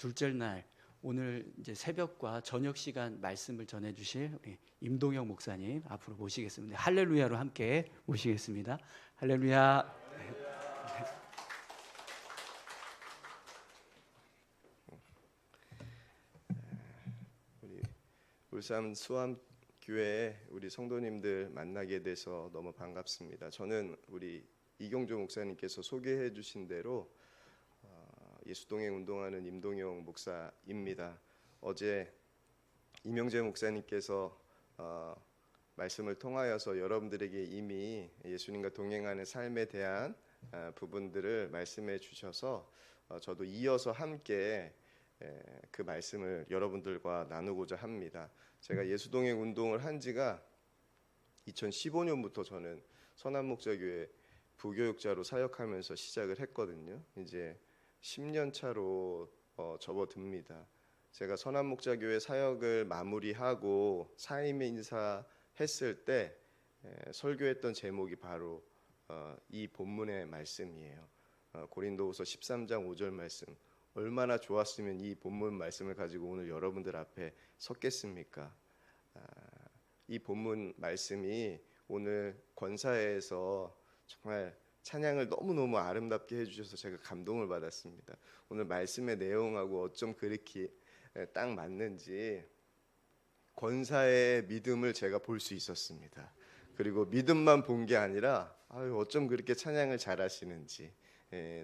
둘째 날 오늘 이제 새벽과 저녁 시간 말씀을 전해 주실 우리 임동영 목사님 앞으로 모시겠습니다. 할렐루야로 함께 모시겠습니다. 할렐루야. 우리 울산 수암교회에 우리 성도님들 만나게 돼서 너무 반갑습니다. 저는 우리 이경조 목사님께서 소개해 주신 대로 예수동행 운동하는 임동영 목사입니다. 어제 이명재 목사님께서 말씀을 통하여서 여러분들에게 이미 예수님과 동행하는 삶에 대한 부분들을 말씀해 주셔서 저도 이어서 함께 그 말씀을 여러분들과 나누고자 합니다. 제가 예수동행 운동을 한 지가 2015년부터 저는 선한목자교회 부교육자로 사역하면서 시작을 했거든요. 이제 10년 차로 접어듭니다. 제가 선한목자교회 사역을 마무리하고 사임 인사 했을 때 설교했던 제목이 바로 이 본문의 말씀이에요. 고린도후서 13장 5절 말씀. 얼마나 좋았으면 이 본문 말씀을 가지고 오늘 여러분들 앞에 섰겠습니까? 이 본문 말씀이 오늘 권사회에서 정말 찬양을 너무너무 아름답게 해주셔서 제가 감동을 받았습니다. 오늘 말씀의 내용하고 어쩜 그렇게 딱 맞는지 권사의 믿음을 제가 볼 수 있었습니다. 그리고 믿음만 본 게 아니라 어쩜 그렇게 찬양을 잘하시는지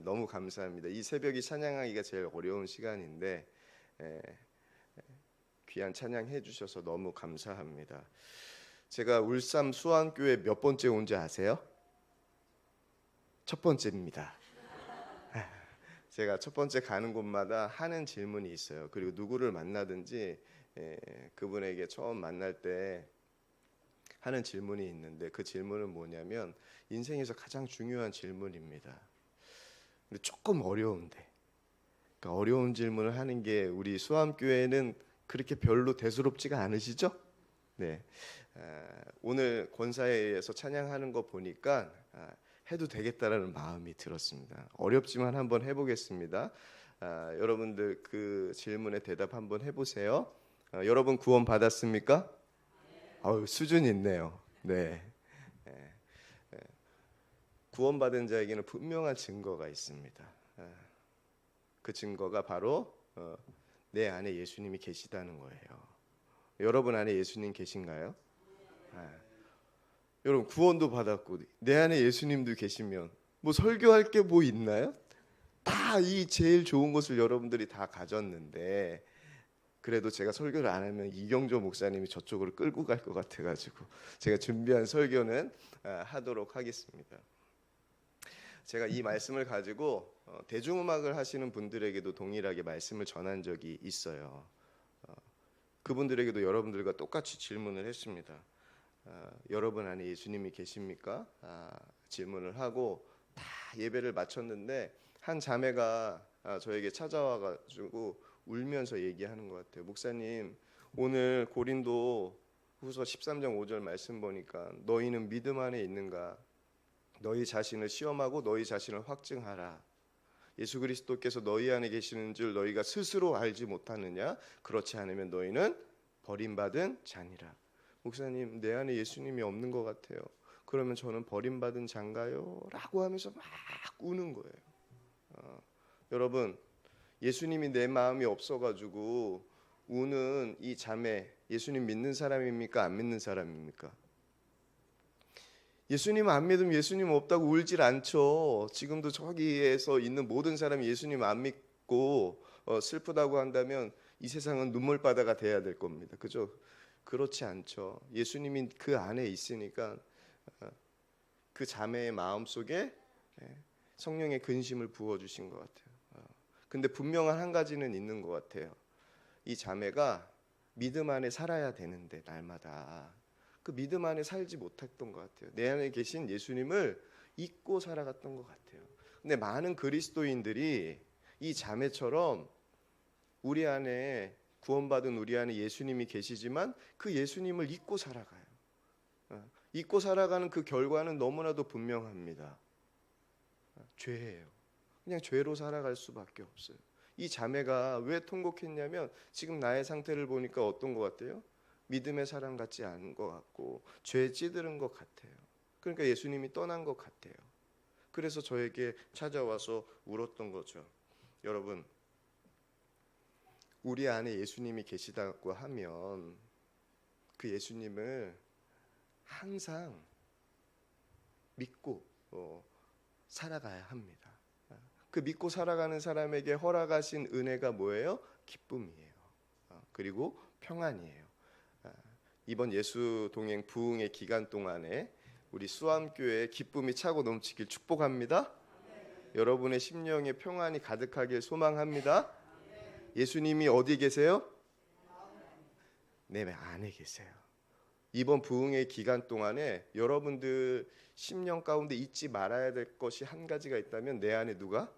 너무 감사합니다. 이 새벽이 찬양하기가 제일 어려운 시간인데 귀한 찬양 해주셔서 너무 감사합니다. 제가 울산 수암교회 몇 번째 온지 아세요? 첫 번째입니다. 제가 첫 번째 가는 곳마다 하는 질문이 있어요. 그리고 누구를 만나든지 그분에게 처음 만날 때 하는 질문이 있는데 그 질문은 뭐냐면 인생에서 가장 중요한 질문입니다. 근데 조금 어려운데 그러니까 어려운 질문을 하는 게 우리 수암교회는 그렇게 별로 대수롭지가 않으시죠? 네, 오늘 권사회에서 찬양하는 거 보니까 해도 되겠다라는 마음이 들었습니다. 어렵지만 한번 해보겠습니다. 여러분들 그 질문에 대답 한번 해보세요. 여러분 구원 받았습니까? 수준 있네요. 네. 구원받은 자에게는 분명한 증거가 있습니다. 그 증거가 바로 내 안에 예수님이 계시다는 거예요. 여러분 안에 예수님 계신가요? 여러분 구원도 받았고 내 안에 예수님도 계시면 뭐 설교할 게 뭐 있나요? 다 이 제일 좋은 것을 여러분들이 다 가졌는데 그래도 제가 설교를 안 하면 이경조 목사님이 저쪽으로 끌고 갈 것 같아가지고 제가 준비한 설교는 하도록 하겠습니다. 제가 이 말씀을 가지고 대중음악을 하시는 분들에게도 동일하게 말씀을 전한 적이 있어요. 그분들에게도 여러분들과 똑같이 질문을 했습니다. 여러분 안에 예수님이 계십니까? 질문을 하고 다 예배를 마쳤는데 한 자매가 저에게 찾아와가지고 울면서 얘기하는 것 같아요. 목사님, 오늘 고린도 후서 13장 5절 말씀 보니까 너희는 믿음 안에 있는가? 너희 자신을 시험하고 너희 자신을 확증하라. 예수 그리스도께서 너희 안에 계시는 줄 너희가 스스로 알지 못하느냐? 그렇지 않으면 너희는 버림받은 자니라. 목사님, 내 안에 예수님이 없는 것 같아요. 그러면 저는 버림받은 자인가요? 라고 하면서 막 우는 거예요. 여러분, 예수님이 내 마음이 없어가지고 우는 이 자매, 예수님 믿는 사람입니까? 안 믿는 사람입니까? 예수님 안 믿으면 예수님 없다고 울질 않죠. 지금도 저기에서 있는 모든 사람이 예수님 안 믿고 슬프다고 한다면 이 세상은 눈물바다가 돼야 될 겁니다. 그죠? 그렇지 않죠. 예수님이 그 안에 있으니까 그 자매의 마음속에 성령의 근심을 부어주신 것 같아요. 근데 분명한 한 가지는 있는 것 같아요. 이 자매가 믿음 안에 살아야 되는데 날마다 그 믿음 안에 살지 못했던 것 같아요. 내 안에 계신 예수님을 잊고 살아갔던 것 같아요. 근데 많은 그리스도인들이 이 자매처럼 우리 안에 구원받은 우리 안에 예수님이 계시지만 그 예수님을 잊고 살아가요. 잊고 살아가는 그 결과는 너무나도 분명합니다. 죄예요. 그냥 죄로 살아갈 수밖에 없어요. 이 자매가 왜 통곡했냐면 지금 나의 상태를 보니까 어떤 것 같아요? 믿음의 사람 같지 않은 것 같고 죄에 찌들은 것 같아요. 그러니까 예수님이 떠난 것 같아요. 그래서 저에게 찾아와서 울었던 거죠. 여러분, 우리 안에 예수님이 계시다고 하면 그 예수님을 항상 믿고 살아가야 합니다. 그 믿고 살아가는 사람에게 허락하신 은혜가 뭐예요? 기쁨이에요. 그리고 평안이에요. 이번 예수 동행 부흥의 기간 동안에 우리 수암교회에 기쁨이 차고 넘치길 축복합니다. 여러분의 심령에 평안이 가득하길 소망합니다. 예수님이 어디 계세요? 내 안에 계세요. 이번 부흥의 기간 동안에 여러분들 심령 가운데 잊지 말아야 될 것이 한 가지가 있다면 내 안에 누가?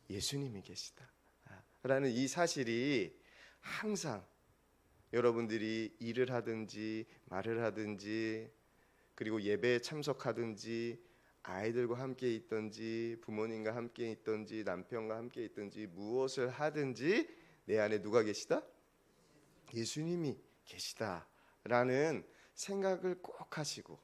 예수님이 계시다 라는 이 사실이 항상 여러분들이 일을 하든지 말을 하든지 그리고 예배에 참석하든지 아이들과 함께 있든지 부모님과 함께 있든지 남편과 함께 있든지 무엇을 하든지 내 안에 누가 계시다? 예수님이 계시다라는 생각을 꼭 하시고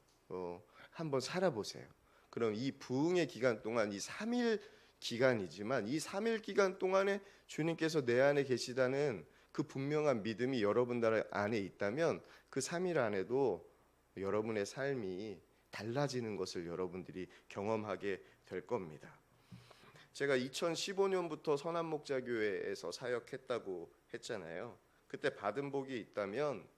한번 살아보세요. 그럼 이 부흥의 기간 동안 이 3일 기간이지만 이 3일 기간 동안에 주님께서 내 안에 계시다는 그 분명한 믿음이 여러분들 안에 있다면 그 3일 안에도 여러분의 삶이 달라지는 것을 여러분들이 경험하게 될 겁니다. 제가 2015년부터 선한목자교회에서 사역했다고 했잖아요. 그때 받은 복이 있다면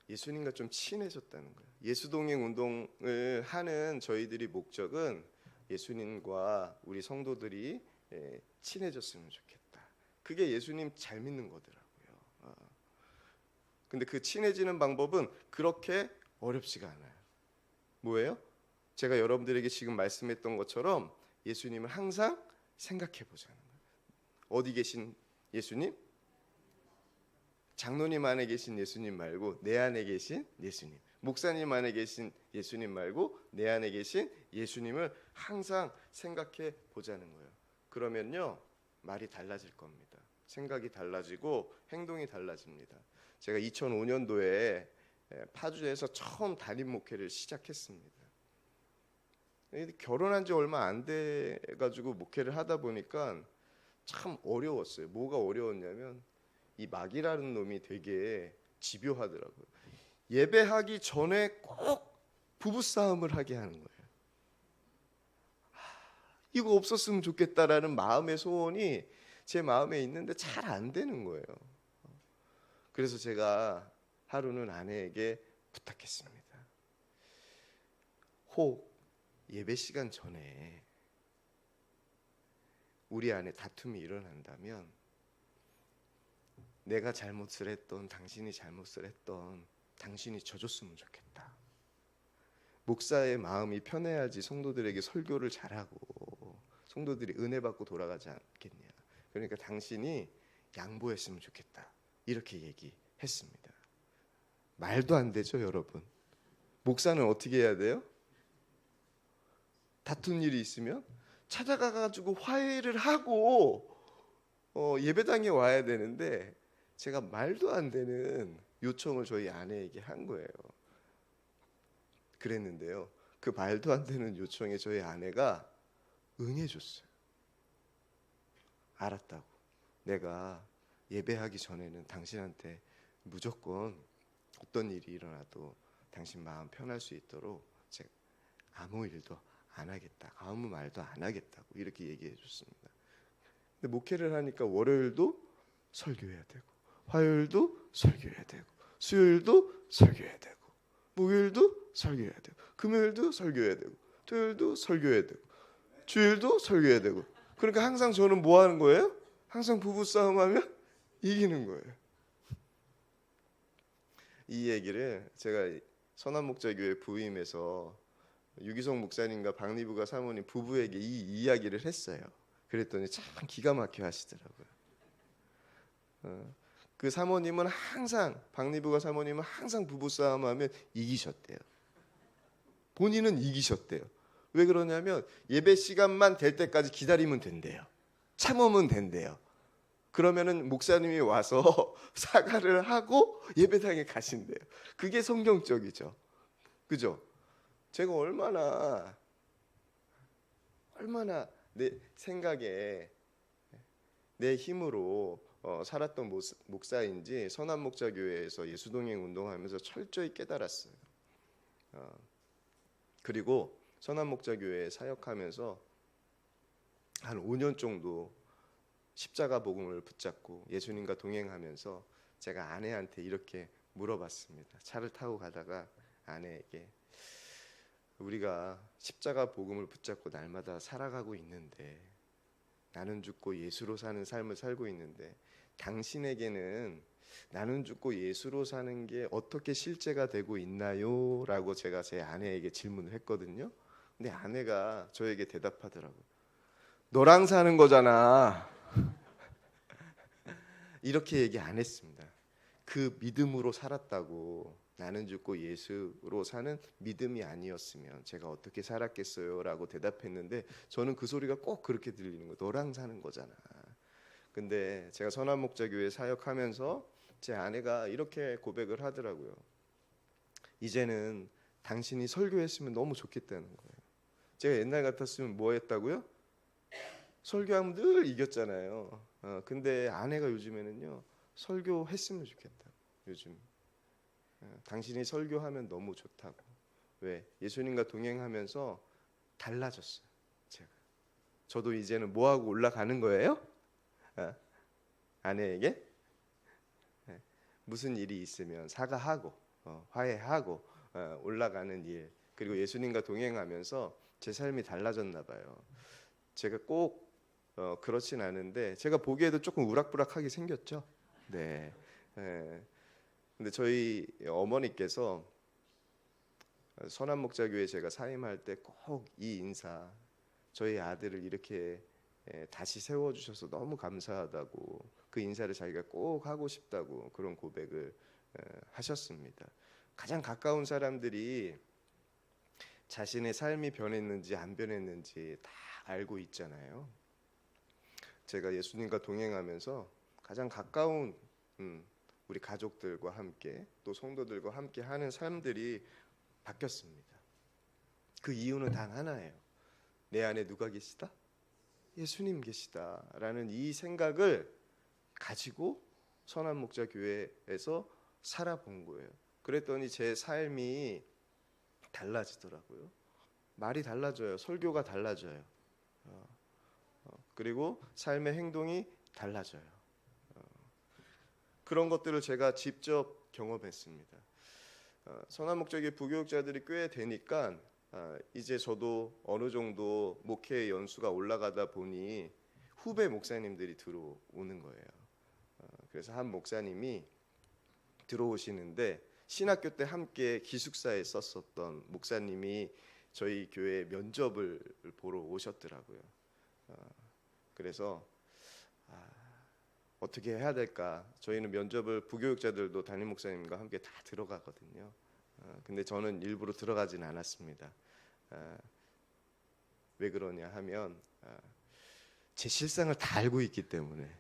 예수님과 좀 친해졌다는 거예요. 예수동행 운동을 하는 저희들이 목적은 예수님과 우리 성도들이 친해졌으면 좋겠다. 그게 예수님 잘 믿는 거더라고요. 근데 그 친해지는 방법은 그렇게 어렵지가 않아요. 뭐예요? 제가 여러분들에게 지금 말씀했던 것처럼 예수님을 항상 생각해 보자는 거예요. 어디 계신 예수님? 장로님 안에 계신 예수님 말고 내 안에 계신 예수님, 목사님 안에 계신 예수님 말고 내 안에 계신 예수님을 항상 생각해 보자는 거예요. 그러면요 말이 달라질 겁니다. 생각이 달라지고 행동이 달라집니다. 제가 2005년도에 파주에서 처음 담임 목회를 시작했습니다. 결혼한 지 얼마 안 돼 가지고 목회를 하다 보니까 참 어려웠어요. 뭐가 어려웠냐면 이 마귀라는 놈이 되게 집요하더라고요. 예배하기 전에 꼭 부부싸움을 하게 하는 거예요. 이거 없었으면 좋겠다라는 마음의 소원이 제 마음에 있는데 잘 안 되는 거예요. 그래서 제가 하루는 아내에게 부탁했습니다. 혹 예배 시간 전에 우리 안에 다툼이 일어난다면 내가 잘못을 했던 당신이 잘못을 했던 당신이 져줬으면 좋겠다. 목사의 마음이 편해야지 성도들에게 설교를 잘하고 성도들이 은혜 받고 돌아가지 않겠냐. 그러니까 당신이 양보했으면 좋겠다. 이렇게 얘기했습니다. 말도 안 되죠, 여러분. 목사는 어떻게 해야 돼요? 다툰 일이 있으면 찾아가 가지고 화해를 하고 예배당에 와야 되는데 제가 말도 안 되는 요청을 저희 아내에게 한 거예요. 그랬는데요. 그 말도 안 되는 요청에 저희 아내가 응해줬어요. 알았다고. 내가 예배하기 전에는 당신한테 무조건 어떤 일이 일어나도 당신 마음 편할 수 있도록 제가 아무 일도 안 하겠다. 아무 말도 안 하겠다고 이렇게 얘기해 줬습니다. 근데 목회를 하니까 월요일도 설교해야 되고 화요일도 설교해야 되고 수요일도 설교해야 되고 목요일도 설교해야 되고 금요일도 설교해야 되고 토요일도 설교해야 되고 주일도 설교해야 되고 그러니까 항상 저는 뭐 하는 거예요? 항상 부부싸움하면 이기는 거예요. 이 얘기를 제가 선한목자교회 부임해서 유기성 목사님과 박리부가 사모님 부부에게 이 이야기를 했어요. 그랬더니 참 기가 막혀 하시더라고요. 그 사모님은 항상 박리부가 사모님은 항상 부부싸움하면 이기셨대요. 본인은 이기셨대요. 왜 그러냐면 예배 시간만 될 때까지 기다리면 된대요. 참으면 된대요. 그러면은 목사님이 와서 사과를 하고 예배당에 가신대요. 그게 성경적이죠. 그죠? 제가 얼마나 내 생각에 내 힘으로 살았던 목사인지 선한목자교회에서 예수동행 운동하면서 철저히 깨달았어요. 그리고 선한목자교회에 사역하면서 한 5년 정도 십자가 복음을 붙잡고 예수님과 동행하면서 제가 아내한테 이렇게 물어봤습니다. 차를 타고 가다가 아내에게 우리가 십자가 복음을 붙잡고 날마다 살아가고 있는데 나는 죽고 예수로 사는 삶을 살고 있는데 당신에게는 나는 죽고 예수로 사는 게 어떻게 실제가 되고 있나요? 라고 제가 제 아내에게 질문을 했거든요. 근데 아내가 저에게 대답하더라고요. 너랑 사는 거잖아. 이렇게 얘기 안 했습니다. 그 믿음으로 살았다고. 나는 죽고 예수로 사는 믿음이 아니었으면 제가 어떻게 살았겠어요? 라고 대답했는데 저는 그 소리가 꼭 그렇게 들리는 거예요. 너랑 사는 거잖아. 근데 제가 선한목자교회 사역하면서 제 아내가 이렇게 고백을 하더라고요. 이제는 당신이 설교했으면 너무 좋겠다는 거예요. 제가 옛날 같았으면 뭐 했다고요? 설교하면 늘 이겼잖아요. 근데 아내가 요즘에는요. 설교했으면 좋겠다. 요즘. 당신이 설교하면 너무 좋다고. 왜? 예수님과 동행하면서 달라졌어요. 제가. 저도 이제는 뭐 하고 올라가는 거예요? 아내에게 무슨 일이 있으면 사과하고 화해하고 올라가는 일. 그리고 예수님과 동행하면서 제 삶이 달라졌나 봐요. 제가 꼭 그렇진 않은데 제가 보기에도 조금 우락부락하게 생겼죠. 네. 근데 저희 어머니께서 선한목자교회 제가 사임할 때 꼭 이 인사, 저희 아들을 이렇게 다시 세워주셔서 너무 감사하다고 그 인사를 자기가 꼭 하고 싶다고 그런 고백을 하셨습니다. 가장 가까운 사람들이 자신의 삶이 변했는지 안 변했는지 다 알고 있잖아요. 제가 예수님과 동행하면서 가장 가까운 우리 가족들과 함께 또 성도들과 함께 하는 삶들이 바뀌었습니다. 그 이유는 단 하나예요. 내 안에 누가 계시다? 예수님 계시다라는 이 생각을 가지고 선한목자교회에서 살아본 거예요. 그랬더니 제 삶이 달라지더라고요. 말이 달라져요. 설교가 달라져요. 그리고 삶의 행동이 달라져요. 그런 것들을 제가 직접 경험했습니다. 선한목자교회 부교육자들이 꽤 되니까 이제 저도 어느 정도 목회 연수가 올라가다 보니 후배 목사님들이 들어오는 거예요. 그래서 한 목사님이 들어오시는데 신학교 때 함께 기숙사에 썼었던 목사님이 저희 교회 면접을 보러 오셨더라고요. 그래서 어떻게 해야 될까? 저희는 면접을 부교육자들도 담임 목사님과 함께 다 들어가거든요. 근데 저는 일부러 들어가진 않았습니다. 왜 그러냐 하면 제 실상을 다 알고 있기 때문에.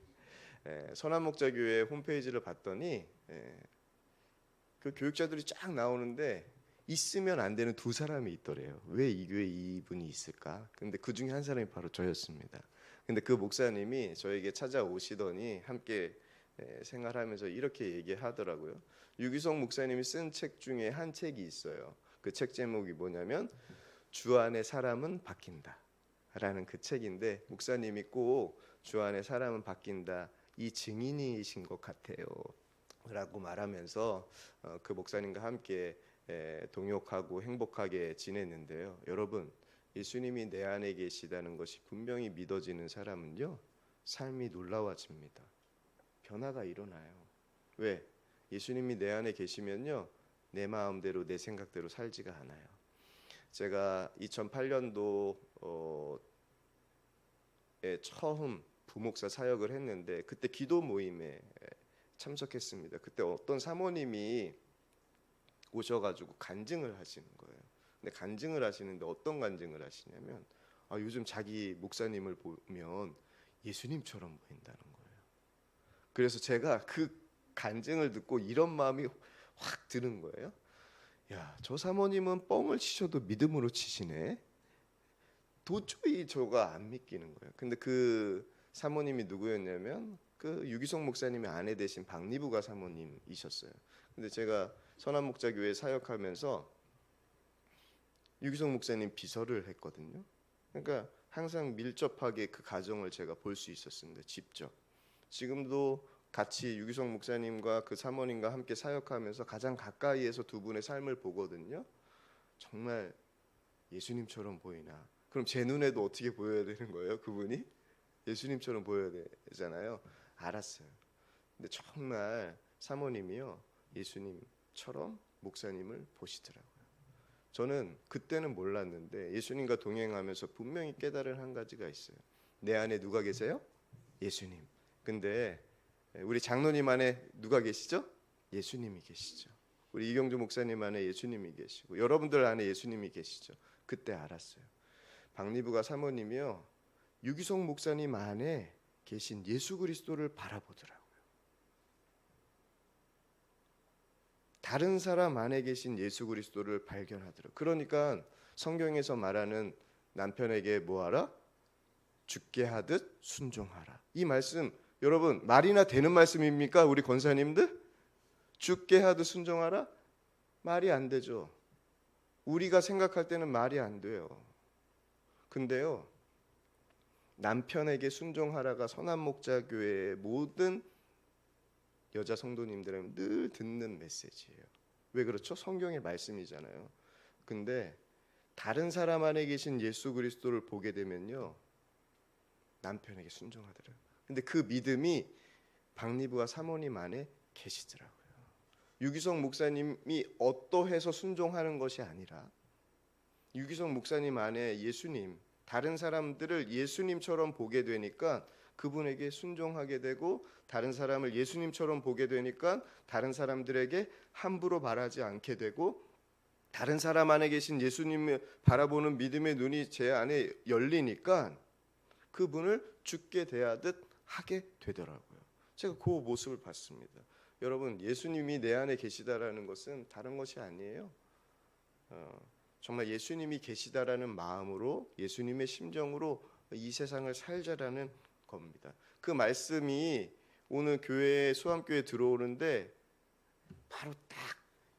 선한목자교회 홈페이지를 봤더니 그 교육자들이 쫙 나오는데 있으면 안 되는 두 사람이 있더래요. 왜 이 교회에 이분이 있을까? 근데 그 중에 한 사람이 바로 저였습니다. 근데 그 목사님이 저에게 찾아오시더니 함께 생활하면서 이렇게 얘기하더라고요. 유기성 목사님이 쓴 책 중에 한 책이 있어요. 그 책 제목이 뭐냐면 주 안에 사람은 바뀐다 라는 그 책인데 목사님이 꼭 주 안에 사람은 바뀐다 이 증인이신 것 같아요 라고 말하면서 그 목사님과 함께 동역하고 행복하게 지냈는데요. 여러분 예수님이 내 안에 계시다는 것이 분명히 믿어지는 사람은요 삶이 놀라워집니다. 변화가 일어나요. 왜? 예수님이 내 안에 계시면요 내 마음대로 내 생각대로 살지가 않아요. 제가 2008년도에 처음 부목사 사역을 했는데 그때 기도 모임에 참석했습니다. 그때 어떤 사모님이 오셔가지고 간증을 하시는 거예요. 근데 간증을 하시는데 어떤 간증을 하시냐면 요즘 자기 목사님을 보면 예수님처럼 보인다는 거예요. 그래서 제가 그 간증을 듣고 이런 마음이 확 드는 거예요. 야, 저 사모님은 뻥을 치셔도 믿음으로 치시네. 도저히 저가 안 믿기는 거예요. 근데 그 사모님이 누구였냐면 그 유기성 목사님의 아내 되신 박리부가 사모님이셨어요. 근데 제가 선한목자교회 사역하면서 유기성 목사님 비서를 했거든요. 그러니까 항상 밀접하게 그 가정을 제가 볼 수 있었습니다. 직접. 지금도 같이 유기성 목사님과 그 사모님과 함께 사역하면서 가장 가까이에서 두 분의 삶을 보거든요. 정말 예수님처럼 보이나? 그럼 제 눈에도 어떻게 보여야 되는 거예요? 그분이 예수님처럼 보여야 되잖아요. 알았어요. 근데 정말 사모님이요 예수님처럼 목사님을 보시더라고요. 저는 그때는 몰랐는데 예수님과 동행하면서 분명히 깨달은 한 가지가 있어요. 내 안에 누가 계세요? 예수님. 근데 우리 장로님 안에 누가 계시죠? 예수님이 계시죠. 우리 이경주 목사님 안에 예수님이 계시고 여러분들 안에 예수님이 계시죠. 그때 알았어요. 박리부가 사모님이요 유기성 목사님 안에 계신 예수 그리스도를 바라보더라고요. 다른 사람 안에 계신 예수 그리스도를 발견하더라고요. 그러니까 성경에서 말하는 남편에게 뭐하라? 죽게 하듯 순종하라. 이 말씀 여러분 말이나 되는 말씀입니까? 우리 권사님들? 죽게 하듯 순종하라? 말이 안 되죠. 우리가 생각할 때는 말이 안 돼요. 근데요 남편에게 순종하라가 선한목자교회의 모든 여자 성도님들은 늘 듣는 메시지예요. 왜 그렇죠? 성경의 말씀이잖아요. 근데 다른 사람 안에 계신 예수 그리스도를 보게 되면요 남편에게 순종하더라고요. 근데 그 믿음이 박리부와 사모님 안에 계시더라고요. 유기성 목사님이 어떠해서 순종하는 것이 아니라 유기성 목사님 안에 예수님, 다른 사람들을 예수님처럼 보게 되니까 그분에게 순종하게 되고 다른 사람을 예수님처럼 보게 되니까 다른 사람들에게 함부로 말하지 않게 되고 다른 사람 안에 계신 예수님을 바라보는 믿음의 눈이 제 안에 열리니까 그분을 죽게 대하듯 하게 되더라고요. 제가 그 모습을 봤습니다. 여러분 예수님이 내 안에 계시다라는 것은 다른 것이 아니에요. 정말 예수님이 계시다라는 마음으로 예수님의 심정으로 이 세상을 살자라는 겁니다. 그 말씀이 오늘 교회에 수암교회에 들어오는데 바로 딱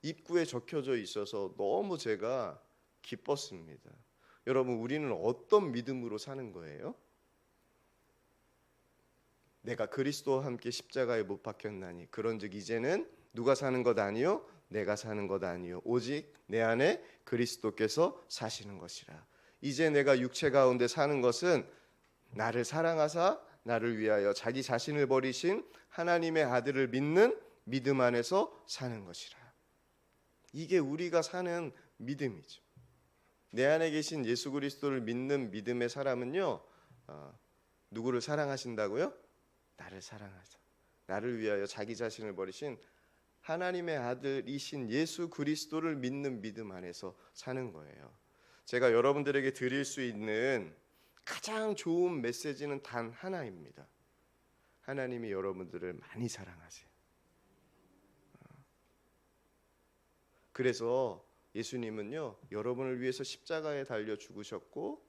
입구에 적혀져 있어서 너무 제가 기뻤습니다. 여러분 우리는 어떤 믿음으로 사는 거예요? 내가 그리스도와 함께 십자가에 못 박혔나니 그런즉 이제는 누가 사는 것 아니요 내가 사는 것 아니요 오직 내 안에 그리스도께서 사시는 것이라. 이제 내가 육체 가운데 사는 것은 나를 사랑하사 나를 위하여 자기 자신을 버리신 하나님의 아들을 믿는 믿음 안에서 사는 것이라. 이게 우리가 사는 믿음이죠. 내 안에 계신 예수 그리스도를 믿는 믿음의 사람은요 누구를 사랑하신다고요? 나를 사랑하사 나를 위하여 자기 자신을 버리신 하나님의 아들이신 예수 그리스도를 믿는 믿음 안에서 사는 거예요. 제가 여러분들에게 드릴 수 있는 가장 좋은 메시지는 단 하나입니다. 하나님이 여러분들을 많이 사랑하세요. 그래서 예수님은요 여러분을 위해서 십자가에 달려 죽으셨고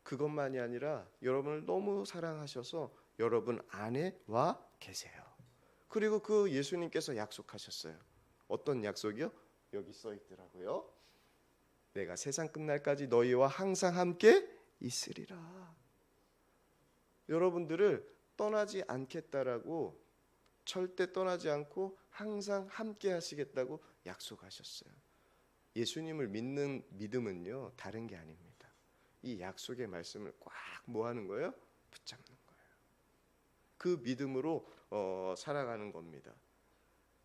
그것만이 아니라 여러분을 너무 사랑하셔서 여러분 안에 와 계세요. 그리고 그 예수님께서 약속하셨어요. 어떤 약속이요? 여기 써 있더라고요. 내가 세상 끝날까지 너희와 항상 함께 있으리라. 여러분들을 떠나지 않겠다라고 절대 떠나지 않고 항상 함께 하시겠다고 약속하셨어요. 예수님을 믿는 믿음은요 다른 게 아닙니다. 이 약속의 말씀을 꽉 뭐 하는 거예요? 붙잡는 거예요. 그 믿음으로 살아가는 겁니다.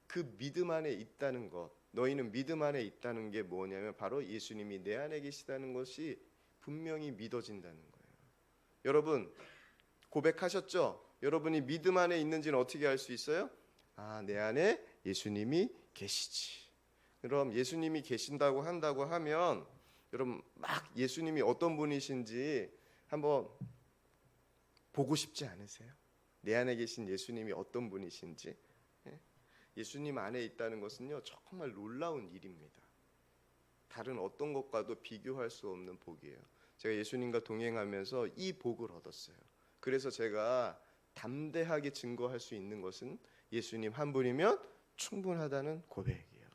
그 믿음 안에 있다는 것, 너희는 믿음 안에 있다는 게 뭐냐면 바로 예수님이 내 안에 계시다는 것이 분명히 믿어진다는 거예요. 여러분 고백하셨죠? 여러분이 믿음 안에 있는지는 어떻게 알 수 있어요? 아, 내 안에 예수님이 계시지. 그럼 예수님이 계신다고 한다고 하면 여러분 막 예수님이 어떤 분이신지 한번 보고 싶지 않으세요? 내 안에 계신 예수님이 어떤 분이신지. 예수님 안에 있다는 것은요, 정말 놀라운 일입니다. 다른 어떤 것과도 비교할 수 없는 복이에요. 제가 예수님과 동행하면서 이 복을 얻었어요. 그래서 제가 담대하게 증거할 수 있는 것은 예수님 한 분이면 충분하다는 고백이에요.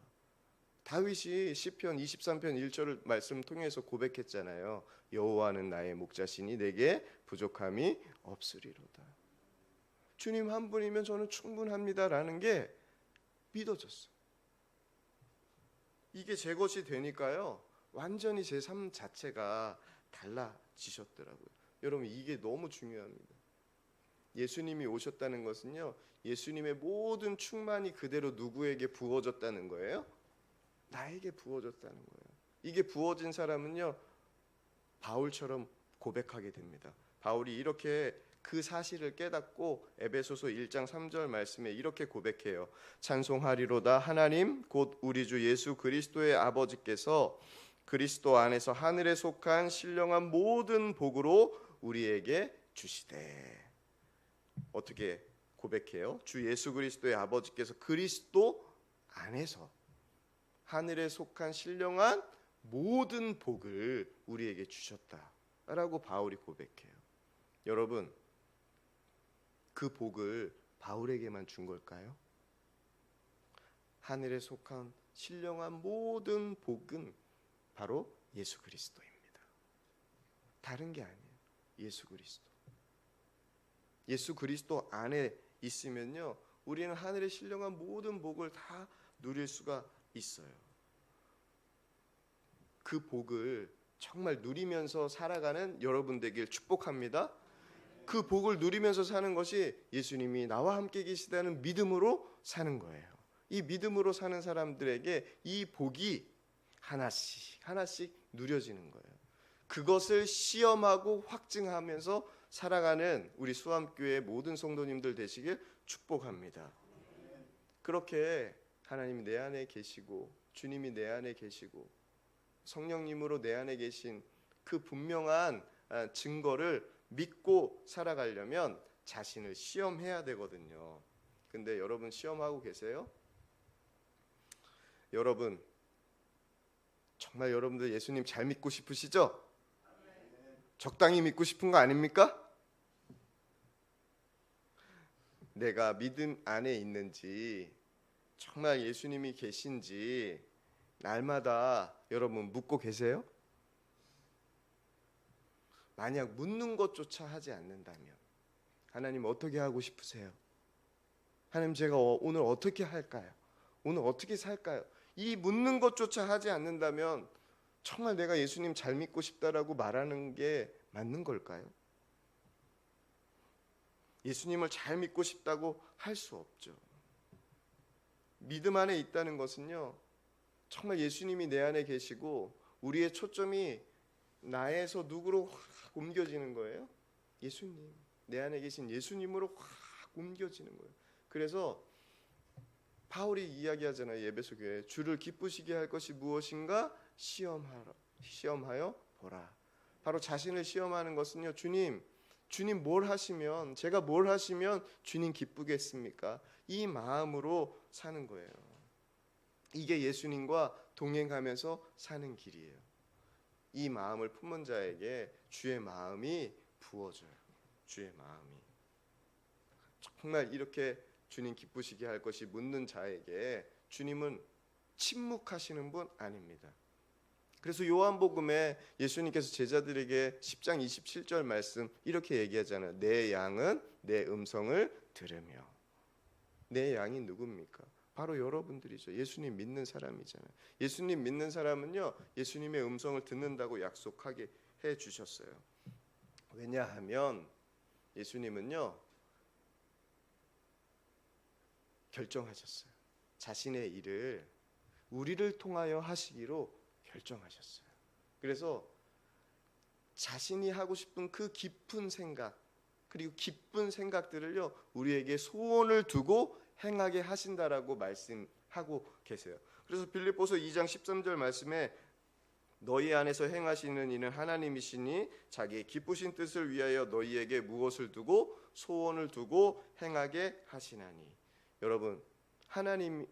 다윗이 시편 23편 1절을 말씀 통해서 고백했잖아요. 여호와는 나의 목자시니 내게 부족함이 없으리로다. 주님 한 분이면 저는 충분합니다라는 게 믿어졌어요. 이게 제 것이 되니까요, 완전히 제 삶 자체가 달라지셨더라고요. 여러분, 이게 너무 중요합니다. 예수님이 오셨다는 것은요, 예수님의 모든 충만이 그대로 누구에게 부어졌다는 거예요? 나에게 부어졌다는 거예요. 이게 부어진 사람은요, 바울처럼 고백하게 됩니다. 바울이 이렇게 그 사실을 깨닫고 에베소서 1장 3절 말씀에 이렇게 고백해요. 찬송하리로다 하나님 곧 우리 주 예수 그리스도의 아버지께서 그리스도 안에서 하늘에 속한 신령한 모든 복으로 우리에게 주시되. 어떻게 고백해요? 주 예수 그리스도의 아버지께서 그리스도 안에서 하늘에 속한 신령한 모든 복을 우리에게 주셨다라고 바울이 고백해요. 여러분, 그 복을 바울에게만 준 걸까요? 하늘에 속한 신령한 모든 복은 바로 예수 그리스도입니다. 다른 게 아니에요. 예수 그리스도. 예수 그리스도 안에 있으면요, 우리는 하늘의 신령한 모든 복을 다 누릴 수가 있어요. 그 복을 정말 누리면서 살아가는 여러분 되길 축복합니다. 그 복을 누리면서 사는 것이 예수님이 나와 함께 계시다는 믿음으로 사는 거예요. 이 믿음으로 사는 사람들에게 이 복이 하나씩 하나씩 누려지는 거예요. 그것을 시험하고 확증하면서 살아가는 우리 수암교회 모든 성도님들 되시길 축복합니다. 그렇게 하나님이 내 안에 계시고 주님이 내 안에 계시고 성령님으로 내 안에 계신 그 분명한 증거를 믿고 살아가려면 자신을 시험해야 되거든요. 근데 여러분 시험하고 계세요? 여러분 정말 여러분들 예수님 잘 믿고 싶으시죠? 적당히 믿고 싶은 거 아닙니까? 내가 믿음 안에 있는지 정말 예수님이 계신지 날마다 여러분 묻고 계세요? 만약 묻는 것조차 하지 않는다면 하나님 어떻게 하고 싶으세요? 하나님 제가 오늘 어떻게 할까요? 오늘 어떻게 살까요? 이 묻는 것조차 하지 않는다면 정말 내가 예수님 잘 믿고 싶다라고 말하는 게 맞는 걸까요? 예수님을 잘 믿고 싶다고 할 수 없죠. 믿음 안에 있다는 것은요, 정말 예수님이 내 안에 계시고 우리의 초점이 나에서 누구로 확 옮겨지는 거예요? 예수님, 내 안에 계신 예수님으로 확 옮겨지는 거예요. 그래서 바울이 이야기하잖아요. 에베소 교회 주를 기쁘시게 할 것이 무엇인가 시험하여 보라. 바로 자신을 시험하는 것은요, 주님 뭘 하시면, 제가 뭘 하시면 주님 기쁘겠습니까? 이 마음으로 사는 거예요. 이게 예수님과 동행하면서 사는 길이에요. 이 마음을 품은 자에게 주의 마음이 부어져요. 주의 마음이 정말 이렇게 주님 기쁘시게 할 것이 묻는 자에게 주님은 침묵하시는 분 아닙니다. 그래서 요한복음에 예수님께서 제자들에게 10장 27절 말씀 이렇게 얘기하잖아요. 내 양은 내 음성을 들으며. 내 양이 누굽니까? 바로 여러분들이죠. 예수님 믿는 사람이잖아요. 예수님 믿는 사람은요, 예수님의 음성을 듣는다고 약속하게 해 주셨어요. 왜냐하면 예수님은요 결정하셨어요. 자신의 일을 우리를 통하여 하시기로 결정하셨어요. 그래서 자신이 하고 싶은 그 깊은 생각, 그리고 기쁜 생각들을요 우리에게 소원을 두고 행하게 하신다라고 말씀하고 계세요. 그래서 빌립보서 2장 13절 말씀에 너희 안에서 행하시는 이는 하나님이시니 자기의 기쁘신 뜻을 위하여 너희에게 무엇을 두고 소원을 두고 행하게 하시나니. 여러분, 하나님께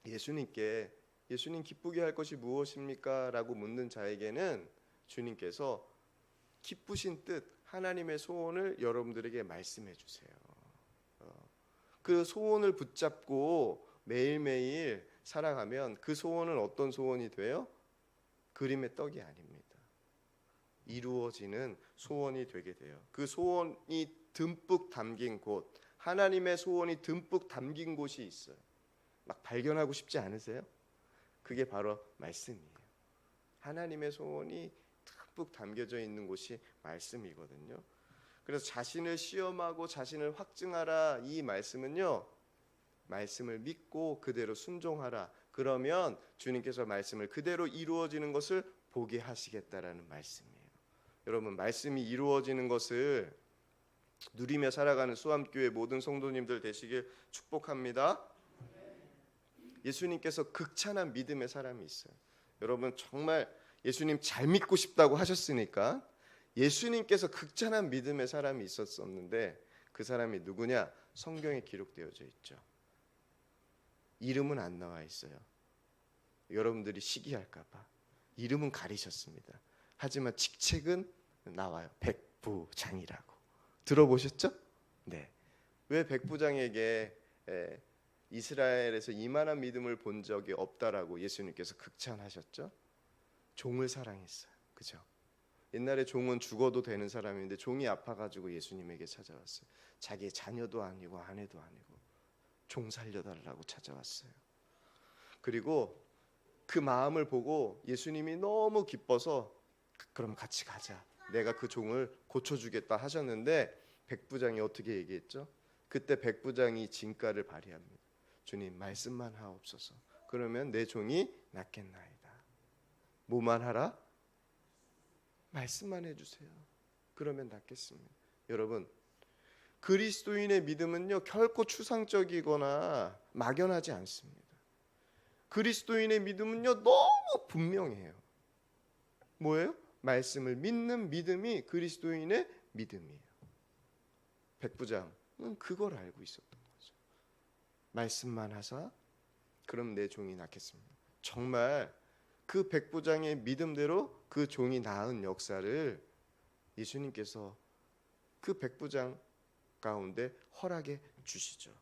예수님께 예수님 기쁘게 할 것이 무엇입니까? 라고 묻는 자에게는 주님께서 기쁘신 뜻, 하나님의 소원을 여러분들에게 말씀해 주세요. 그 소원을 붙잡고 매일매일 살아가면 그 소원은 어떤 소원이 돼요? 그림의 떡이 아닙니다. 이루어지는 소원이 되게 돼요. 그 소원이 듬뿍 담긴 곳, 하나님의 소원이 듬뿍 담긴 곳이 있어요. 막 발견하고 싶지 않으세요? 그게 바로 말씀이에요. 하나님의 소원이 듬뿍 담겨져 있는 곳이 말씀이거든요. 그래서 자신을 시험하고 자신을 확증하라, 이 말씀은요, 말씀을 믿고 그대로 순종하라. 그러면 주님께서 말씀을 그대로 이루어지는 것을 보게 하시겠다라는 말씀이에요. 여러분, 말씀이 이루어지는 것을 누리며 살아가는 수암교회 모든 성도님들 되시길 축복합니다. 예수님께서 극찬한 믿음의 사람이 있어요. 여러분, 정말 예수님 잘 믿고 싶다고 하셨으니까 예수님께서 극찬한 믿음의 사람이 있었었는데, 그 사람이 누구냐? 성경에 기록되어져 있죠. 이름은 안 나와 있어요. 여러분들이 시기할까 봐 이름은 가리셨습니다. 하지만 직책은 나와요. 백부장이라고. 들어보셨죠? 네. 왜 백부장에게 이스라엘에서 이만한 믿음을 본 적이 없다라고 예수님께서 극찬하셨죠? 종을 사랑했어요. 그죠? 옛날에 종은 죽어도 되는 사람인데 종이 아파가지고 예수님에게 찾아왔어요. 자기의 자녀도 아니고 아내도 아니고 종 살려달라고 찾아왔어요. 그리고 그 마음을 보고 예수님이 너무 기뻐서 그럼 같이 가자, 내가 그 종을 고쳐주겠다 하셨는데, 백부장이 어떻게 얘기했죠? 그때 백부장이 진가를 발휘합니다. 주님, 말씀만 하옵소서. 그러면 내 종이 낫겠나이다. 뭐만 하라? 말씀만 해주세요. 그러면 낫겠습니다. 여러분, 그리스도인의 믿음은요, 결코 추상적이거나 막연하지 않습니다. 그리스도인의 믿음은요, 너무 분명해요. 뭐예요? 말씀을 믿는 믿음이 그리스도인의 믿음이에요. 백부장은 그걸 알고 있었던 거죠. 말씀만 하사 그럼 내 종이 낫겠습니다. 정말 그 백부장의 믿음대로 그 종이 나은 역사를 예수님께서 그 백부장 가운데 허락해 주시죠.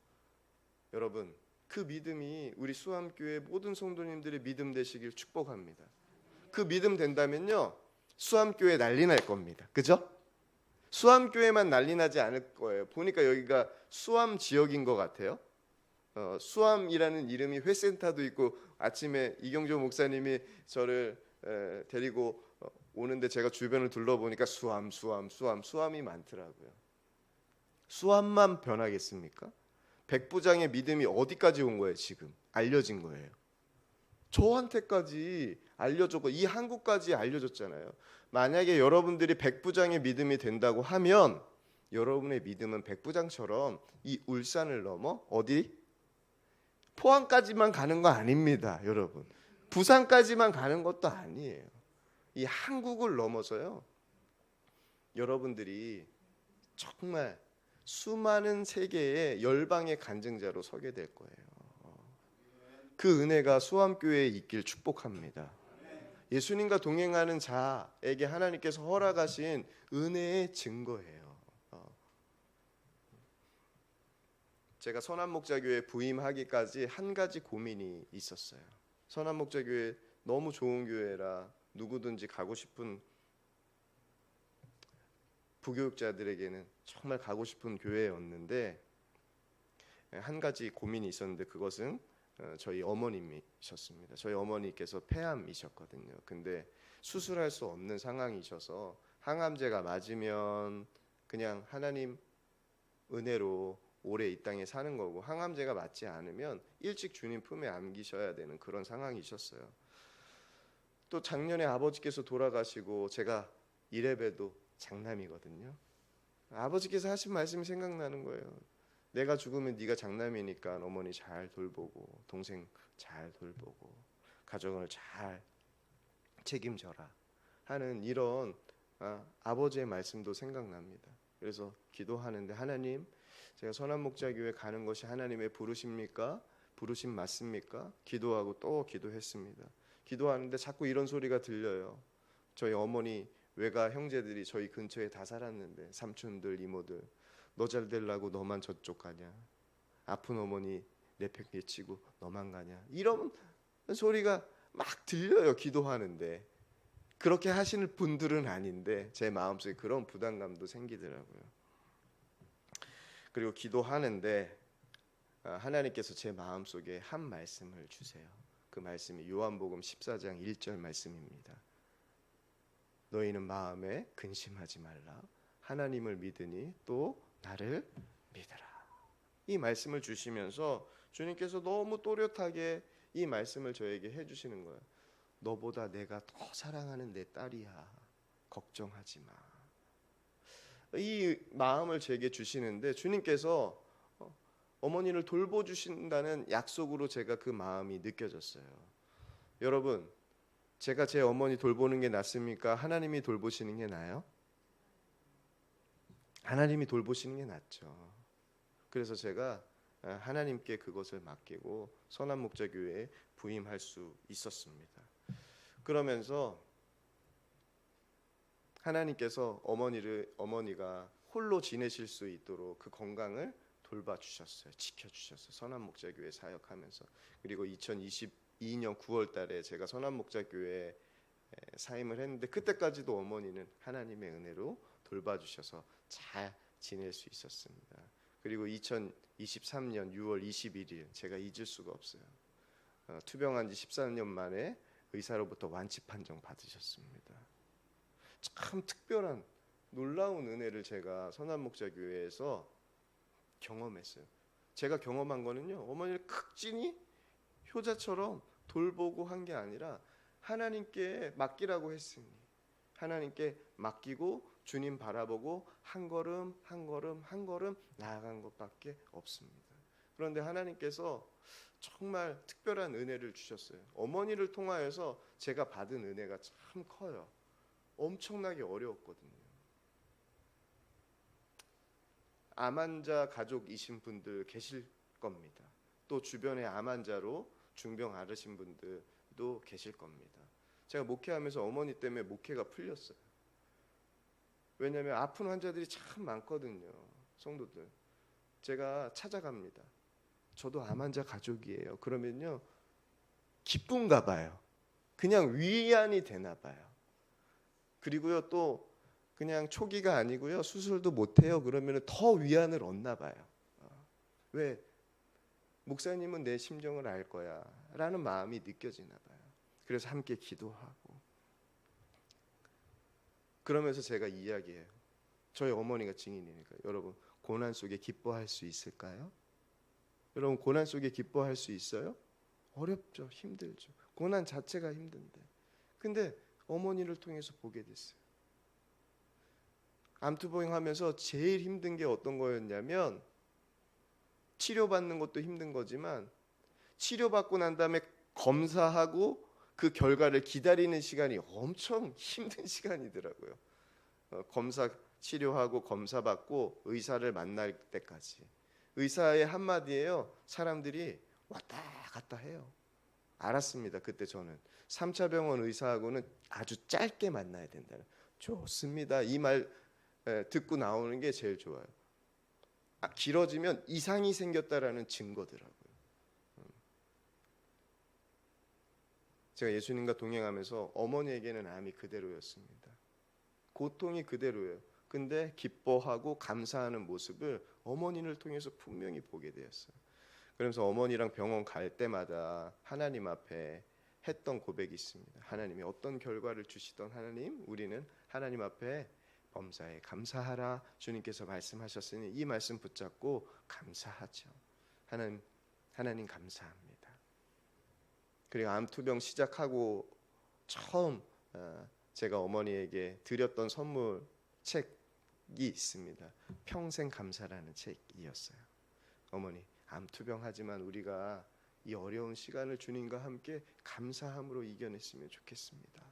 여러분, 그 믿음이 우리 수암교회 모든 성도님들의 믿음 되시길 축복합니다. 그 믿음 된다면요, 수암교회 난리 날 겁니다. 그죠? 수암교회만 난리 나지 않을 거예요. 보니까 여기가 수암 지역인 것 같아요. 수암이라는 이름이 회센터도 있고, 아침에 이경조 목사님이 저를 데리고 오는데 제가 주변을 둘러보니까 수암이 많더라고요. 수암만 변하겠습니까? 백부장의 믿음이 어디까지 온 거예요? 지금 알려진 거예요. 저한테까지 알려졌고 이 한국까지 알려졌잖아요. 만약에 여러분들이 백부장의 믿음이 된다고 하면 여러분의 믿음은 백부장처럼 이 울산을 넘어 어디? 포항까지만 가는 거 아닙니다, 여러분. 부산까지만 가는 것도 아니에요. 이 한국을 넘어서요, 여러분들이 정말 수많은 세계의 열방의 간증자로 서게 될 거예요. 그 은혜가 수암교회에 있길 축복합니다. 예수님과 동행하는 자에게 하나님께서 허락하신 은혜의 증거예요. 제가 선한목자교회 부임하기까지 한 가지 고민이 있었어요. 선한목자교회 너무 좋은 교회라 누구든지 가고 싶은, 부교육자들에게는 정말 가고 싶은 교회였는데, 한 가지 고민이 있었는데 그것은 저희 어머님이셨습니다. 저희 어머니께서 폐암이셨거든요. 근데 수술할 수 없는 상황이셔서 항암제가 맞으면 그냥 하나님 은혜로 오래 이 땅에 사는 거고, 항암제가 맞지 않으면 일찍 주님 품에 안기셔야 되는 그런 상황이셨어요. 또 작년에 아버지께서 돌아가시고 제가 이래봬도 장남이거든요. 아버지께서 하신 말씀이 생각나는 거예요. 내가 죽으면 네가 장남이니까 어머니 잘 돌보고 동생 잘 돌보고 가정을 잘 책임져라 하는 이런 아버지의 말씀도 생각납니다. 그래서 기도하는데 하나님, 제가 선한목자교회 가는 것이 하나님의 부르십니까? 부르심 맞습니까? 기도하고 또 기도했습니다. 기도하는데 자꾸 이런 소리가 들려요. 저희 어머니 외가 형제들이 저희 근처에 다 살았는데, 삼촌들 이모들, 너 잘 되려고 너만 저쪽 가냐? 아픈 어머니 내팽개치고 너만 가냐? 이런 소리가 막 들려요. 기도하는데. 그렇게 하시는 분들은 아닌데 제 마음속에 그런 부담감도 생기더라고요. 그리고 기도하는데 하나님께서 제 마음속에 한 말씀을 주세요. 그 말씀이 요한복음 14장 1절 말씀입니다. 너희는 마음에 근심하지 말라. 하나님을 믿으니 또 나를 믿으라. 이 말씀을 주시면서 주님께서 너무 또렷하게 이 말씀을 저에게 해주시는 거예요. 너보다 내가 더 사랑하는 내 딸이야. 걱정하지 마. 이 마음을 제게 주시는데 주님께서 어머니를 돌보주신다는 약속으로 제가 그 마음이 느껴졌어요. 여러분, 제가 제 어머니 돌보는 게 낫습니까? 하나님이 돌보시는 게 나아요? 하나님이 돌보시는 게 낫죠. 그래서 제가 하나님께 그것을 맡기고 선한목자교회에 부임할 수 있었습니다. 그러면서 하나님께서 어머니가 홀로 지내실 수 있도록 그 건강을 돌봐주셨어요. 지켜주셨어요. 선한목자교회 사역하면서. 그리고 2022년 9월 달에 제가 선한목자교회에 사임을 했는데 그때까지도 어머니는 하나님의 은혜로 돌봐주셔서 잘 지낼 수 있었습니다. 그리고 2023년 6월 21일 제가 잊을 수가 없어요. 투병한 지 14년 만에 의사로부터 완치 판정 받으셨습니다. 참 특별한 놀라운 은혜를 제가 선한목자교회에서 경험했어요. 제가 경험한 거는요, 어머니를 극진히 효자처럼 돌보고 한 게 아니라 하나님께 맡기라고 했으니 하나님께 맡기고 주님 바라보고 한 걸음 한 걸음 한 걸음 나아간 것밖에 없습니다. 그런데 하나님께서 정말 특별한 은혜를 주셨어요. 어머니를 통하여서 제가 받은 은혜가 참 커요. 엄청나게 어려웠거든요. 암 환자 가족이신 분들 계실 겁니다. 또 주변에 암 환자로 중병 앓으신 분들도 계실 겁니다. 제가 목회하면서 어머니 때문에 목회가 풀렸어요. 왜냐하면 아픈 환자들이 참 많거든요. 성도들. 제가 찾아갑니다. 저도 암 환자 가족이에요. 그러면요, 기쁜가 봐요. 그냥 위안이 되나 봐요. 그리고요, 또 그냥 초기가 아니고요, 수술도 못해요. 그러면 더 위안을 얻나 봐요. 왜? 목사님은 내 심정을 알 거야 라는 마음이 느껴지나 봐요. 그래서 함께 기도하고 그러면서 제가 이야기해요. 저희 어머니가 증인이니까. 여러분, 고난 속에 기뻐할 수 있을까요? 여러분, 고난 속에 기뻐할 수 있어요? 어렵죠. 힘들죠. 고난 자체가 힘든데. 근데 어머니를 통해서 보게 됐어요. 암투병하면서 제일 힘든 게 어떤 거였냐면, 치료받는 것도 힘든 거지만 치료받고 난 다음에 검사하고 그 결과를 기다리는 시간이 엄청 힘든 시간이더라고요. 검사 치료하고 검사받고 의사를 만날 때까지. 의사의 한마디예요. 사람들이 왔다 갔다 해요. 알았습니다. 그때 저는 3차 병원 의사하고는 아주 짧게 만나야 된다는. 좋습니다. 이 말 듣고 나오는 게 제일 좋아요. 길어지면 이상이 생겼다라는 증거더라고요. 제가 예수님과 동행하면서 어머니에게는 암이 그대로였습니다. 고통이 그대로예요. 근데 기뻐하고 감사하는 모습을 어머니를 통해서 분명히 보게 되었어요. 그러면서 어머니랑 병원 갈 때마다 하나님 앞에 했던 고백이 있습니다. 하나님이 어떤 결과를 주시던 하나님, 우리는 하나님 앞에 범사에 감사하라. 주님께서 말씀하셨으니 이 말씀 붙잡고 감사하죠. 하나님 감사합니다. 그리고 암투병 시작하고 처음 제가 어머니에게 드렸던 선물 책이 있습니다. 평생 감사라는 책이었어요. 어머니, 암투병하지만 우리가 이 어려운 시간을 주님과 함께 감사함으로 이겨냈으면 좋겠습니다.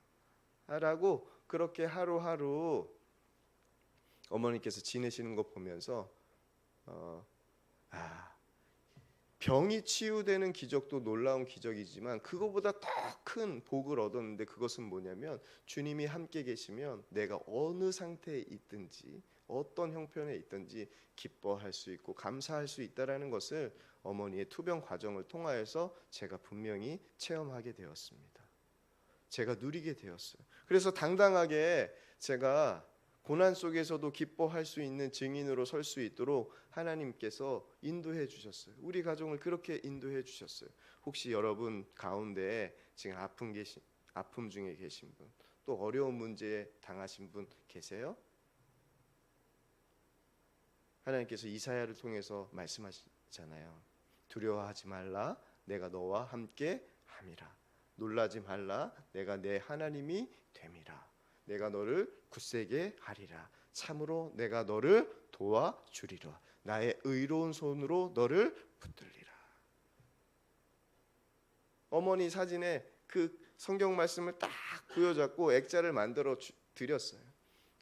라고 그렇게 하루하루 어머니께서 지내시는 거 보면서 병이 치유되는 기적도 놀라운 기적이지만 그거보다 더 큰 복을 얻었는데, 그것은 뭐냐면 주님이 함께 계시면 내가 어느 상태에 있든지 어떤 형편에 있든지 기뻐할 수 있고 감사할 수 있다라는 것을 어머니의 투병 과정을 통하여서 제가 분명히 체험하게 되었습니다. 제가 누리게 되었어요. 그래서 당당하게 제가 고난 속에서도 기뻐할 수 있는 증인으로 설 수 있도록 하나님께서 인도해 주셨어요. 우리 가정을 그렇게 인도해 주셨어요. 혹시 여러분 가운데 지금 아픔 중에 계신 분, 또 어려운 문제에 당하신 분 계세요? 하나님께서 이사야를 통해서 말씀하시잖아요. 두려워하지 말라, 내가 너와 함께 함이라. 놀라지 말라, 내가 내 하나님이 됨이라. 내가 너를 굳세게 하리라. 참으로 내가 너를 도와주리라. 나의 의로운 손으로 너를 붙들리라. 어머니 사진에 그 성경 말씀을 딱 부여잡고 액자를 만들어 드렸어요.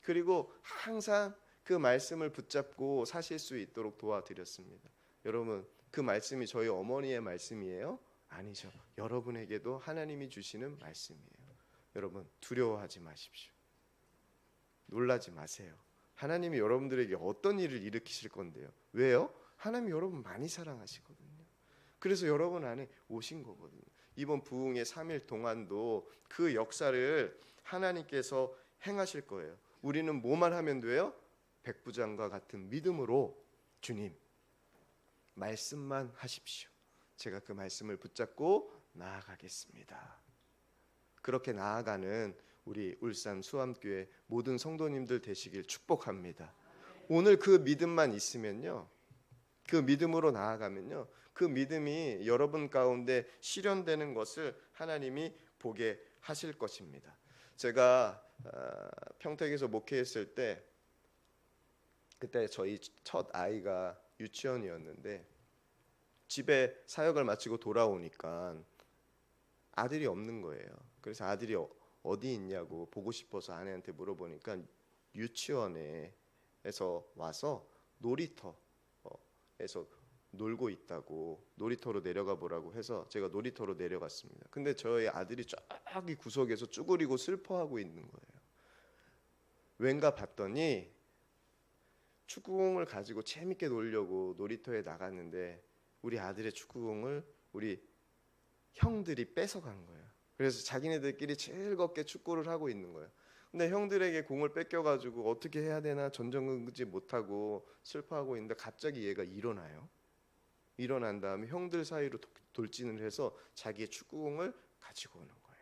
그리고 항상 그 말씀을 붙잡고 사실 수 있도록 도와드렸습니다. 여러분, 그 말씀이 저희 어머니의 말씀이에요? 아니죠. 여러분에게도 하나님이 주시는 말씀이에요. 여러분, 두려워하지 마십시오. 놀라지 마세요. 하나님이 여러분들에게 어떤 일을 일으키실 건데요. 왜요? 하나님이 여러분 많이 사랑하시거든요. 그래서 여러분 안에 오신 거거든요. 이번 부흥의 3일 동안도 그 역사를 하나님께서 행하실 거예요. 우리는 뭐만 하면 돼요? 백부장과 같은 믿음으로 주님 말씀만 하십시오. 제가 그 말씀을 붙잡고 나아가겠습니다. 그렇게 나아가는 우리 울산 수암교회 모든 성도님들 되시길 축복합니다. 오늘 그 믿음만 있으면요, 그 믿음으로 나아가면요, 그 믿음이 여러분 가운데 실현되는 것을 하나님이 보게 하실 것입니다. 제가 평택에서 목회했을 때 그때 저희 첫 아이가 유치원이었는데 집에 사역을 마치고 돌아오니까 아들이 없는 거예요. 그래서 아들이 어디 있냐고 보고 싶어서 아내한테 물어보니까 유치원에서 와서 놀이터에서 놀고 있다고, 놀이터로 내려가 보라고 해서 제가 놀이터로 내려갔습니다. 근데 저희 아들이 저기 구석에서 쭈그리고 슬퍼하고 있는 거예요. 왠가 봤더니 축구공을 가지고 재밌게 놀려고 놀이터에 나갔는데 우리 아들의 축구공을 우리 형들이 뺏어간 거예요. 그래서 자기네들끼리 즐겁게 축구를 하고 있는 거예요. 근데 형들에게 공을 뺏겨가지고 어떻게 해야 되나 전전긍긍지 못하고 슬퍼하고 있는데 갑자기 얘가 일어나요. 일어난 다음에 형들 사이로 돌진을 해서 자기의 축구공을 가지고 오는 거예요.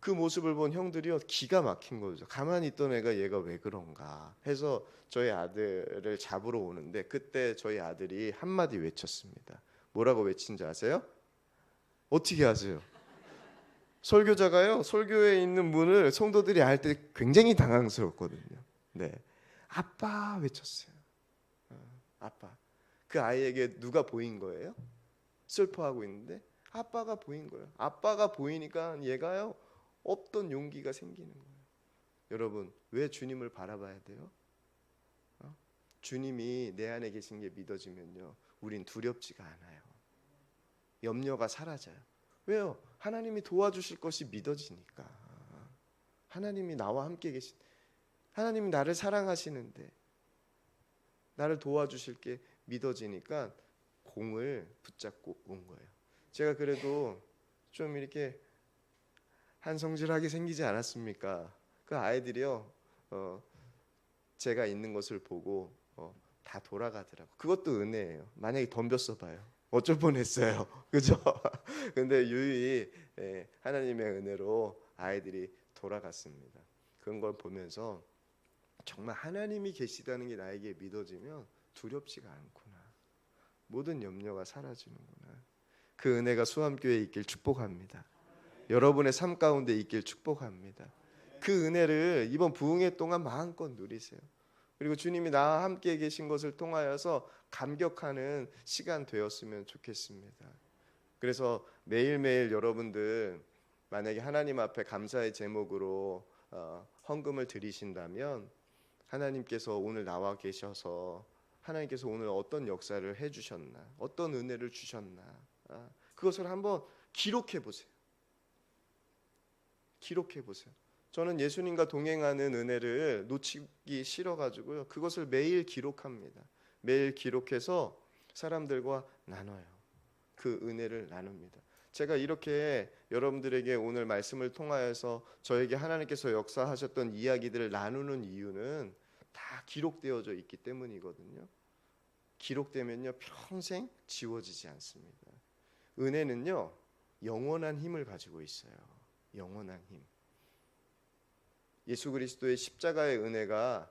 그 모습을 본 형들이요, 기가 막힌 거죠. 가만히 있던 애가 얘가 왜 그런가 해서 저희 아들을 잡으러 오는데 그때 저희 아들이 한마디 외쳤습니다. 뭐라고 외친지 아세요? 어떻게 아세요? 설교자가요, 설교에 있는 분을 성도들이 알 때 굉장히 당황스럽거든요. 네, 아빠 외쳤어요. 아빠. 그 아이에게 누가 보인 거예요? 슬퍼하고 있는데 아빠가 보인 거예요. 아빠가 보이니까 얘가요, 없던 용기가 생기는 거예요. 여러분, 왜 주님을 바라봐야 돼요? 주님이 내 안에 계신 게 믿어지면요, 우린 두렵지가 않아요. 염려가 사라져요. 왜요? 하나님이 도와주실 것이 믿어지니까. 하나님이 나와 함께 계신, 하나님이 나를 사랑하시는데 나를 도와주실 게 믿어지니까 공을 붙잡고 온 거예요. 제가 그래도 좀 이렇게 한성질하게 생기지 않았습니까? 그 아이들이요, 제가 있는 것을 보고 다 돌아가더라고. 그것도 은혜예요. 만약에 덤볐어 봐요, 어쩔 뻔했어요. 그죠? 근데 유유히 하나님의 은혜로 아이들이 돌아갔습니다. 그런 걸 보면서 정말 하나님이 계시다는 게 나에게 믿어지면 두렵지가 않구나. 모든 염려가 사라지는구나. 그 은혜가 수암교회에 있길 축복합니다. 여러분의 삶 가운데 있길 축복합니다. 그 은혜를 이번 부흥회 동안 마음껏 누리세요. 그리고 주님이 나와 함께 계신 것을 통하여서 감격하는 시간 되었으면 좋겠습니다. 그래서 매일매일 여러분들 만약에 하나님 앞에 감사의 제목으로 헌금을 드리신다면 하나님께서 오늘 나와 계셔서 하나님께서 오늘 어떤 역사를 해주셨나, 어떤 은혜를 주셨나, 그것을 한번 기록해 보세요. 기록해 보세요. 저는 예수님과 동행하는 은혜를 놓치기 싫어가지고요, 그것을 매일 기록합니다. 매일 기록해서 사람들과 나눠요. 그 은혜를 나눕니다. 제가 이렇게 여러분들에게 오늘 말씀을 통하여서 저에게 하나님께서 역사하셨던 이야기들을 나누는 이유는 다 기록되어져 있기 때문이거든요. 기록되면요 평생 지워지지 않습니다. 은혜는요 영원한 힘을 가지고 있어요. 영원한 힘. 예수 그리스도의 십자가의 은혜가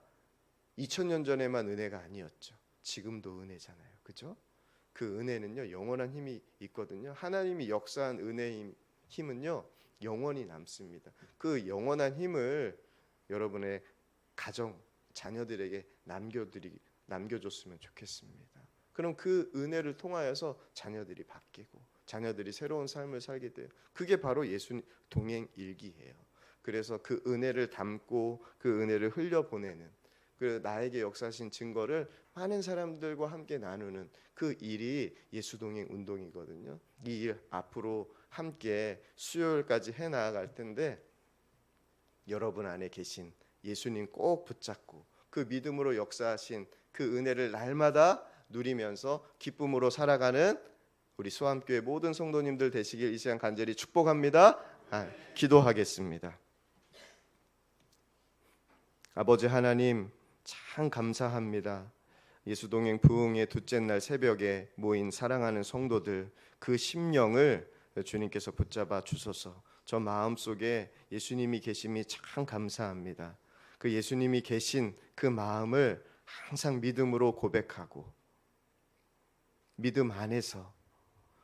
2000년 전에만 은혜가 아니었죠. 지금도 은혜잖아요. 그렇죠? 그 은혜는요 영원한 힘이 있거든요. 하나님이 역사한 은혜의 힘은요 영원히 남습니다. 그 영원한 힘을 여러분의 가정, 자녀들에게 남겨줬으면 좋겠습니다. 그럼 그 은혜를 통하여서 자녀들이 바뀌고 자녀들이 새로운 삶을 살게 돼요. 그게 바로 예수 동행 일기예요. 그래서 그 은혜를 담고 그 은혜를 흘려보내는, 그 나에게 역사하신 증거를 많은 사람들과 함께 나누는 그 일이 예수동행 운동이거든요. 이 일 앞으로 함께 수요일까지 해나갈 텐데 여러분 안에 계신 예수님 꼭 붙잡고 그 믿음으로 역사하신 그 은혜를 날마다 누리면서 기쁨으로 살아가는 우리 수암교회 모든 성도님들 되시길 이 시간 간절히 축복합니다. 기도하겠습니다. 아버지 하나님 참 감사합니다. 예수동행 부흥의 둘째 날 새벽에 모인 사랑하는 성도들 그 심령을 주님께서 붙잡아 주소서. 저 마음속에 예수님이 계심이 참 감사합니다. 그 예수님이 계신 그 마음을 항상 믿음으로 고백하고 믿음 안에서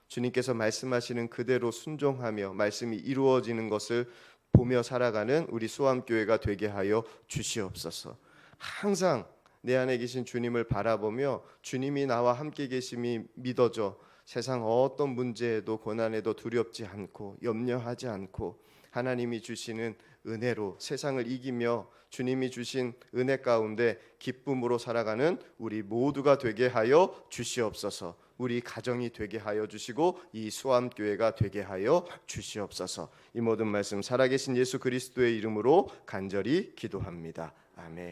주님께서 말씀하시는 그대로 순종하며 말씀이 이루어지는 것을 보며 살아가는 우리 수암교회가 되게 하여 주시옵소서. 항상 내 안에 계신 주님을 바라보며 주님이 나와 함께 계심이 믿어져 세상 어떤 문제에도 고난에도 두렵지 않고 염려하지 않고 하나님이 주시는 은혜로 세상을 이기며 주님이 주신 은혜 가운데 기쁨으로 살아가는 우리 모두가 되게 하여 주시옵소서. 우리 가정이 되게 하여 주시고 이 수암교회가 되게 하여 주시옵소서. 이 모든 말씀 살아계신 예수 그리스도의 이름으로 간절히 기도합니다. 아멘.